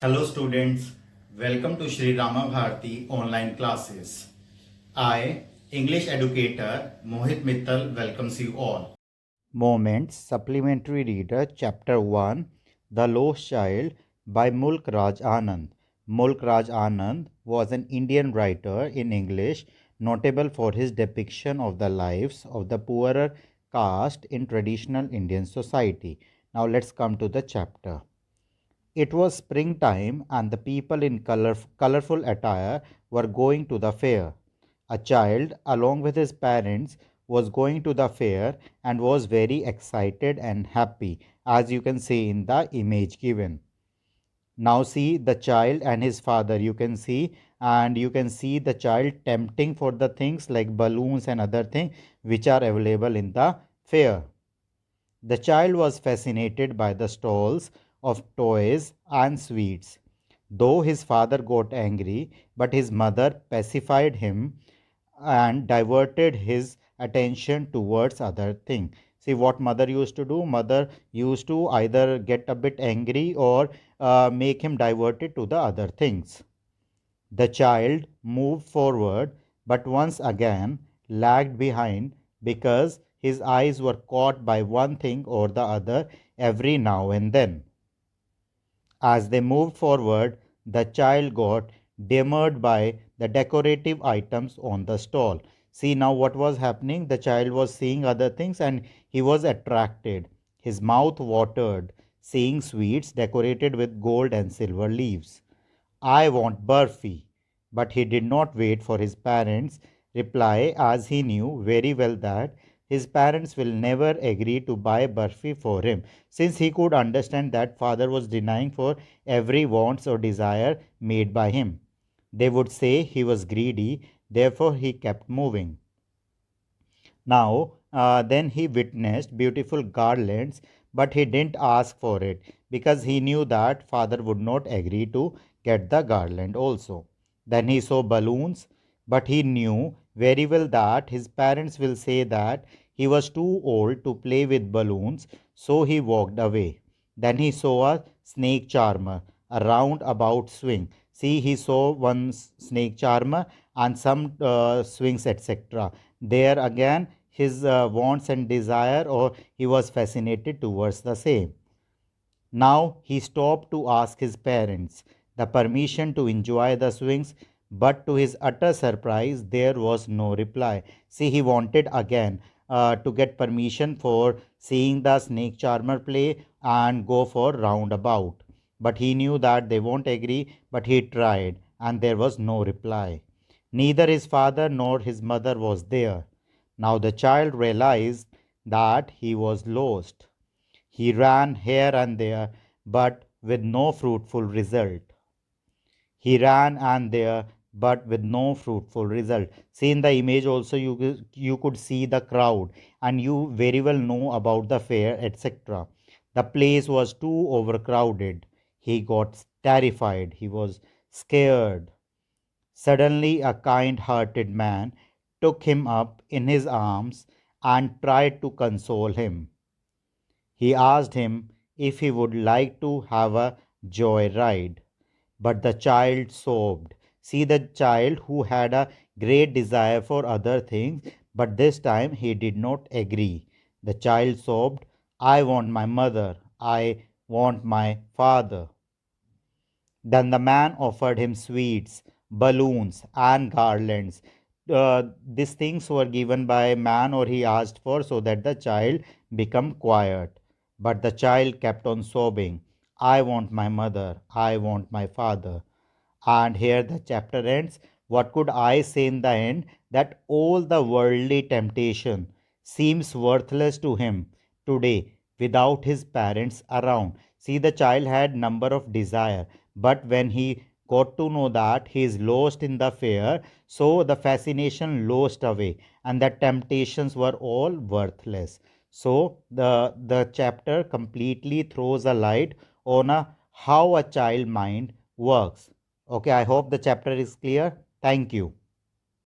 Hello students, welcome to Sri Rama Bharati online classes. I, English educator Mohit Mittal welcomes you all. Moments Supplementary Reader Chapter 1 The Lost Child by Mulk Raj Anand. Mulk Raj Anand was an Indian writer in English notable for his depiction of the lives of the poorer caste in traditional Indian society. Now let's come to the chapter. It was springtime, and the people in colorful attire were going to the fair. A child, along with his parents, was going to the fair and was very excited and happy, as you can see in the image given. Now, see the child and his father, you can see, and you can see the child tempting for the things like balloons and other things which are available in the fair. The child was fascinated by the stalls of toys and sweets. Though his father got angry, but his mother pacified him and diverted his attention towards other things. See what mother used to do? Mother used to either get a bit angry or make him diverted to the other things. The child moved forward, but once again lagged behind because his eyes were caught by one thing or the other every now and then. As they moved forward, the child got demurred by the decorative items on the stall. See now what was happening? The child was seeing other things and he was attracted. His mouth watered, seeing sweets decorated with gold and silver leaves. I want Burfi. But he did not wait for his parents' reply, as he knew very well that his parents will never agree to buy Burfi for him, since he could understand that father was denying for every want or desire made by him. They would say he was greedy, therefore he kept moving. Now, then he witnessed beautiful garlands, but he didn't ask for it because he knew that father would not agree to get the garland also. Then he saw balloons, but he knew very well that his parents will say that he was too old to play with balloons, so he walked away. Then he saw a snake charmer, a roundabout swing. See, he saw one snake charmer and some swings, etc. There again, his wants and desire, or he was fascinated towards the same. Now he stopped to ask his parents the permission to enjoy the swings, but to his utter surprise, there was no reply. See, he wanted again to get permission for seeing the snake charmer play and go for roundabout. But he knew that they won't agree, but he tried, and there was no reply. Neither his father nor his mother was there. Now the child realized that he was lost. He ran here and there, but with no fruitful result. He ran and there, but with no fruitful result. See in the image also you could see the crowd, and you very well know about the fair, etc. The place was too overcrowded. He got terrified. He was scared. Suddenly, a kind hearted man took him up in his arms and tried to console him. He asked him if he would like to have a joy ride. But the child sobbed. See the child who had a great desire for other things, but this time he did not agree. The child sobbed, I want my mother, I want my father. Then the man offered him sweets, balloons, and garlands. These things were given by man, or he asked for, so that the child become quiet. But the child kept on sobbing, I want my mother, I want my father. And here the chapter ends. What could I say in the end? That all the worldly temptation seems worthless to him today without his parents around. See, the child had number of desire, but when he got to know that he is lost in the fear, so the fascination lost away, and the temptations were all worthless. So the chapter completely throws a light on how a child mind works. Okay, I hope the chapter is clear. Thank you.